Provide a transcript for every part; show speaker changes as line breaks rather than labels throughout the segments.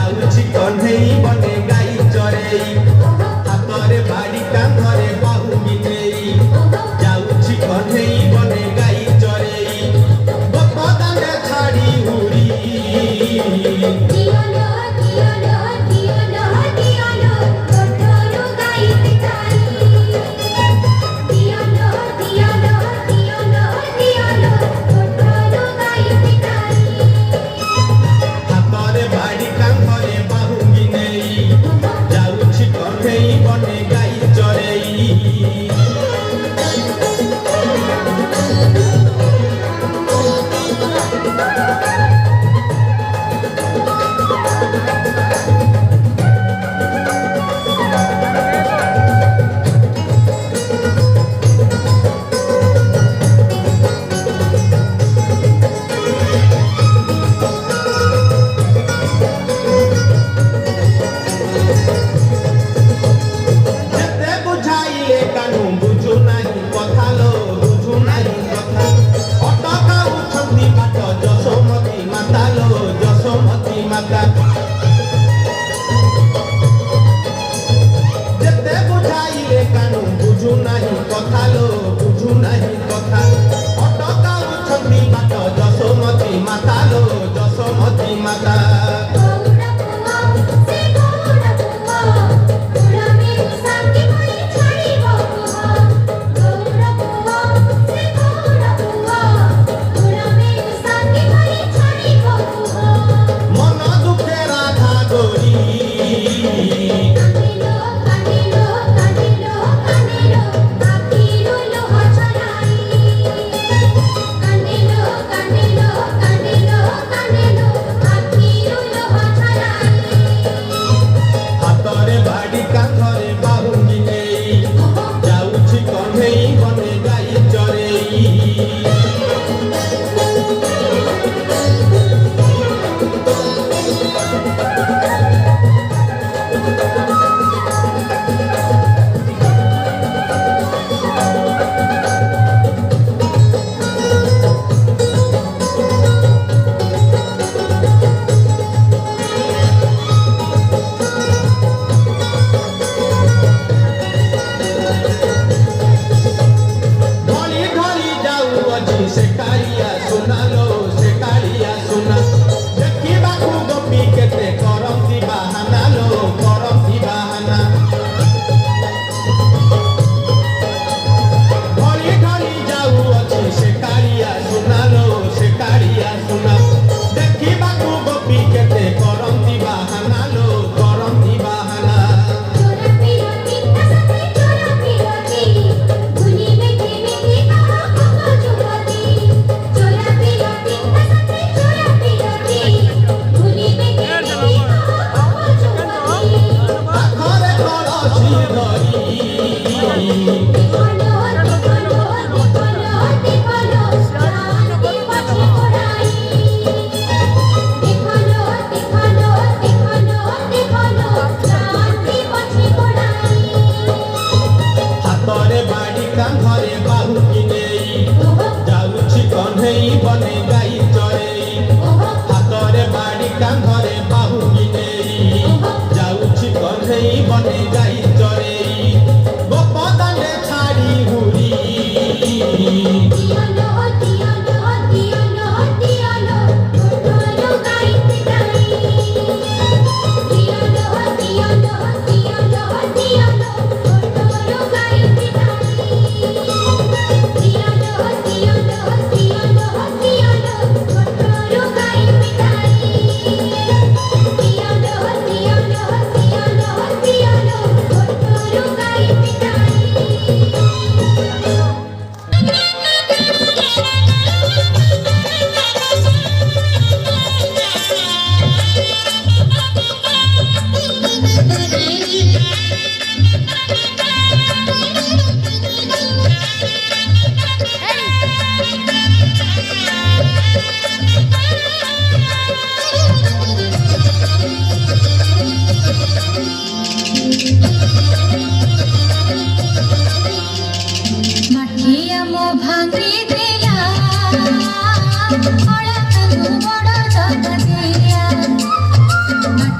जाऊची कन्हई बने गाई चरेई हातरे बाड़ी कांधरे बाहु मिनेई जाऊची कन्हई बने गाई चरेई बपदाने छाड़ी हुरी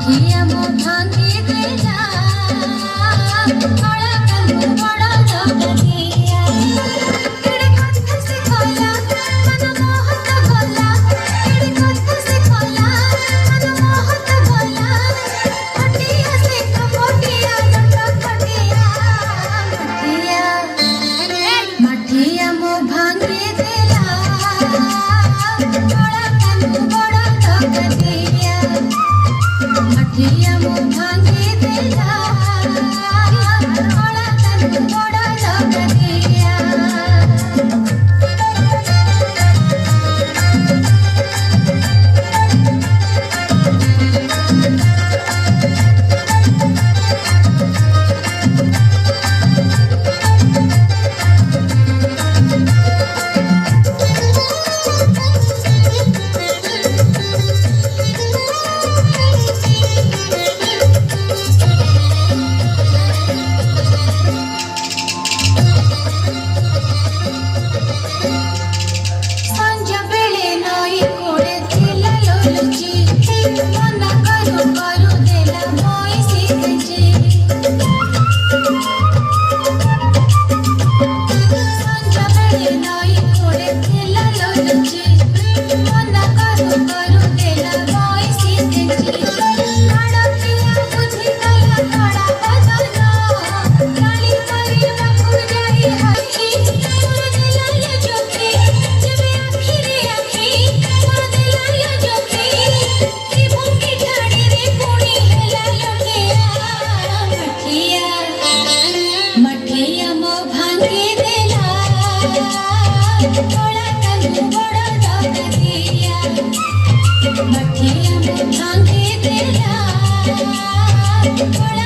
He भांगी देला बड़ा कनु बड़ा जगतिया तेरे कथा से खोला मन मोहत भोला तेरे कथा से खोला मन मोहत भोला खटिया से कपटिया जट खटिया मठिया मो भांगी देला बड़ा कनु बड़ा जगतिया मठिया मो भांगी देला बड़ा कनु बड़ा जगतिया संज बेले नई कोड़े थिला लोलुची मना करू करू देला मोई सीतची संज बेले नई कोड़े थिला लोलुची मना करू करू देला मोई सीतची लाडकिया बुझी गला थोड़ा बदनो काली करी बापू जाई हई मोर देला ये जोखी जबे आखिरे आखी मोर देला ये जोखी की भूखी ठाड़ी रे पुणी हेला लोटिया मठिया मो भांगी देला बड़ा कनु बड़ा जगतिया मठिया मो भांगी देला बड़ा